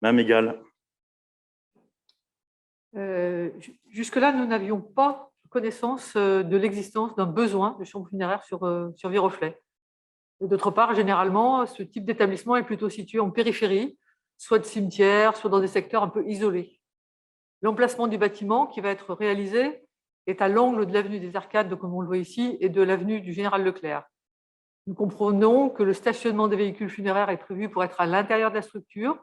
Madame Egal. Jusque-là, nous n'avions pas connaissance de l'existence d'un besoin de chambre funéraire sur Viroflay. D'autre part, généralement, ce type d'établissement est plutôt situé en périphérie, soit de cimetières, soit dans des secteurs un peu isolés. L'emplacement du bâtiment qui va être réalisé est à l'angle de l'avenue des Arcades, comme on le voit ici, et de l'avenue du Général Leclerc. Nous comprenons que le stationnement des véhicules funéraires est prévu pour être à l'intérieur de la structure.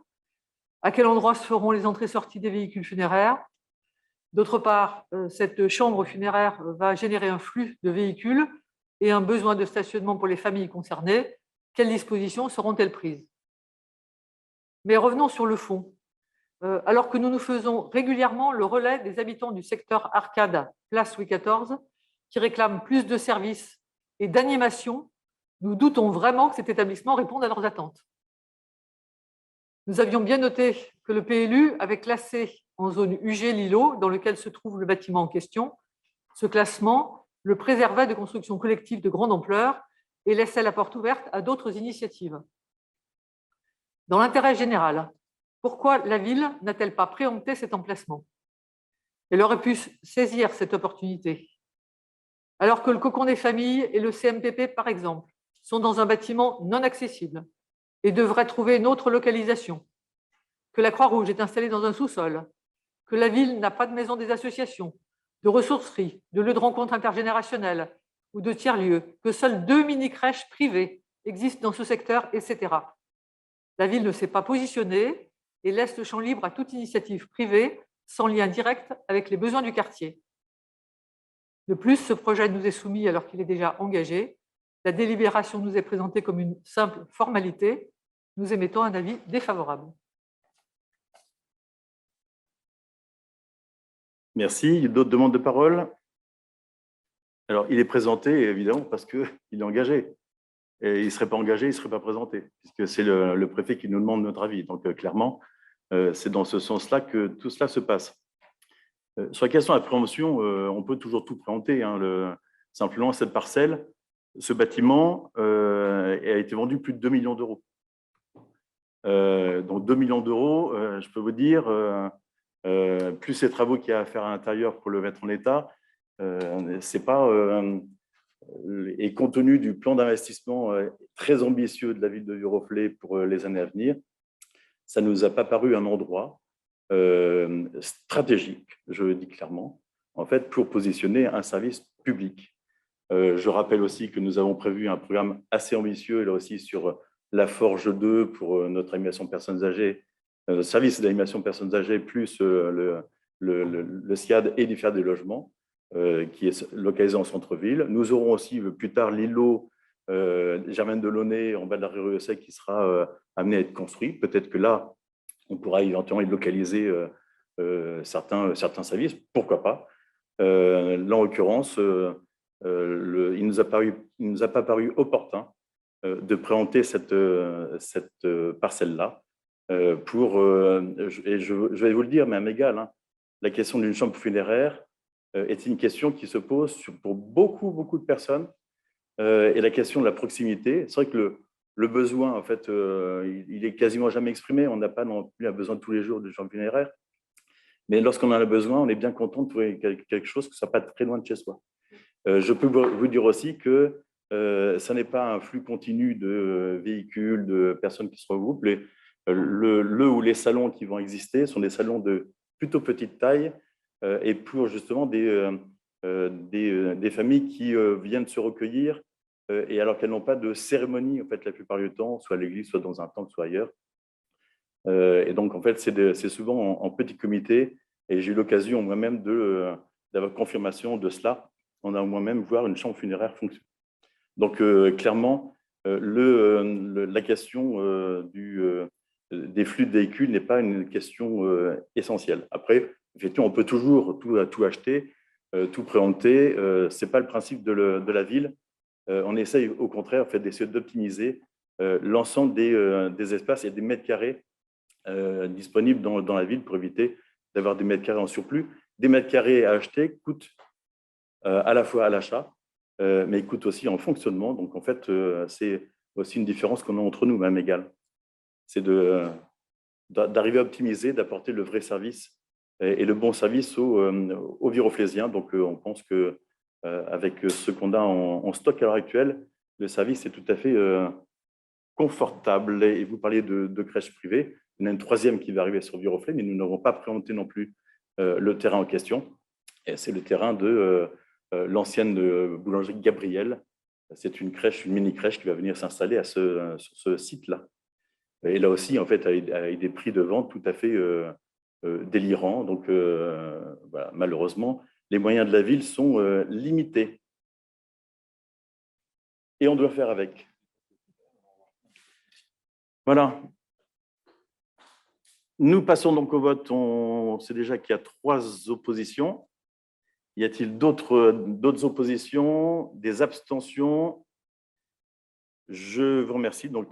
À quel endroit se feront les entrées-sorties des véhicules funéraires? D'autre part, cette chambre funéraire va générer un flux de véhicules et un besoin de stationnement pour les familles concernées. Quelles dispositions seront-elles prises? Mais revenons sur le fond. Alors que nous nous faisons régulièrement le relais des habitants du secteur Arcade, place Louis XIV, qui réclament plus de services et d'animation, nous doutons vraiment que cet établissement réponde à leurs attentes. Nous avions bien noté que le PLU avait classé en zone UG l'îlot, dans lequel se trouve le bâtiment en question. Ce classement le préservait de constructions collectives de grande ampleur et laissait la porte ouverte à d'autres initiatives. Dans l'intérêt général, pourquoi la ville n'a-t-elle pas préempté cet emplacement? Elle aurait pu saisir cette opportunité. Alors que le Cocon des familles et le CMPP, par exemple, sont dans un bâtiment non accessible et devraient trouver une autre localisation, que la Croix-Rouge est installée dans un sous-sol, que la ville n'a pas de maison des associations, de ressourcerie, de lieux de rencontre intergénérationnels ou de tiers-lieux, que seules 2 mini-crèches privées existent dans ce secteur, etc. La ville ne s'est pas positionnée et laisse le champ libre à toute initiative privée sans lien direct avec les besoins du quartier. De plus, ce projet nous est soumis alors qu'il est déjà engagé. La délibération nous est présentée comme une simple formalité. Nous émettons un avis défavorable. Merci. D'autres demandes de parole? Alors, il est présenté, évidemment, parce qu'il est engagé. Et il ne serait pas engagé, il ne serait pas présenté, puisque c'est le préfet qui nous demande notre avis. Donc, clairement, c'est dans ce sens-là que tout cela se passe. Sur la question de la préemption, on peut toujours tout préempter. Simplement, cette parcelle, ce bâtiment a été vendu plus de 2 millions d'euros. Donc, 2 millions d'euros, je peux vous dire, plus ces travaux qu'il y a à faire à l'intérieur pour le mettre en état, c'est pas... et compte tenu du plan d'investissement très ambitieux de la ville de Viroflay pour les années à venir, ça ne nous a pas paru un endroit stratégique, je le dis clairement, en fait, pour positionner un service public. Je rappelle aussi que nous avons prévu un programme assez ambitieux, là aussi, sur la Forge 2 pour notre animation personnes âgées, le service d'animation personnes âgées, plus le SIAD et l'IFER des logements, qui est localisé en centre-ville. Nous aurons aussi plus tard l'îlot Germaine Delaunay en bas de la rue Sec qui sera amené à être construit. Peut-être que là, on pourra éventuellement y localiser certains services, pourquoi pas. Là, en l'occurrence, il ne nous a pas paru opportun de préempter cette parcelle-là. Et je vais vous le dire, mais à m'égal, hein, la question d'une chambre funéraire est une question qui se pose pour beaucoup de personnes. Et la question de la proximité, c'est vrai que le besoin, en fait, il est quasiment jamais exprimé. On n'a pas non plus un besoin de tous les jours de chambre funéraire. Mais lorsqu'on en a besoin, on est bien content de trouver quelque chose qui ne soit pas très loin de chez soi. Je peux vous dire aussi que ça n'est pas un flux continu de véhicules, de personnes qui se regroupent. Ou les salons qui vont exister sont des salons de plutôt petite taille et pour justement des familles qui viennent se recueillir et alors qu'elles n'ont pas de cérémonie en fait la plupart du temps, soit à l'église, soit dans un temple, soit ailleurs. Et donc en fait c'est souvent en petit comité et j'ai eu l'occasion moi-même d'avoir confirmation de cela. On a moi-même voir une chambre funéraire fonctionner. Donc clairement la question des flux de véhicules n'est pas une question essentielle. Après, effectivement, on peut toujours tout acheter, tout préempter. Ce n'est pas le principe de la ville. On essaye au contraire d'essayer d'optimiser l'ensemble des espaces et des mètres carrés disponibles dans la ville pour éviter d'avoir des mètres carrés en surplus. Des mètres carrés à acheter coûtent à la fois à l'achat, mais ils coûtent aussi en fonctionnement. Donc, en fait, c'est aussi une différence qu'on a entre nous, même égale. C'est de d'arriver à optimiser, d'apporter le vrai service et le bon service aux Viroflésiens. Donc, on pense que avec ce qu'on a en stock à l'heure actuelle, le service est tout à fait confortable. Et vous parliez de crèches privées. Il y en a une troisième qui va arriver sur Viroflay, mais nous n'avons pas présenté non plus le terrain en question. Et c'est le terrain de l'ancienne boulangerie Gabriel. C'est une crèche, une mini-crèche qui va venir s'installer sur ce site-là. Et là aussi, en fait, avec des prix de vente tout à fait délirants. Donc, voilà, malheureusement, les moyens de la ville sont limités. Et on doit faire avec. Voilà. Nous passons donc au vote. On sait déjà qu'il y a 3 oppositions. Y a-t-il d'autres oppositions, des abstentions? Je vous remercie. Donc,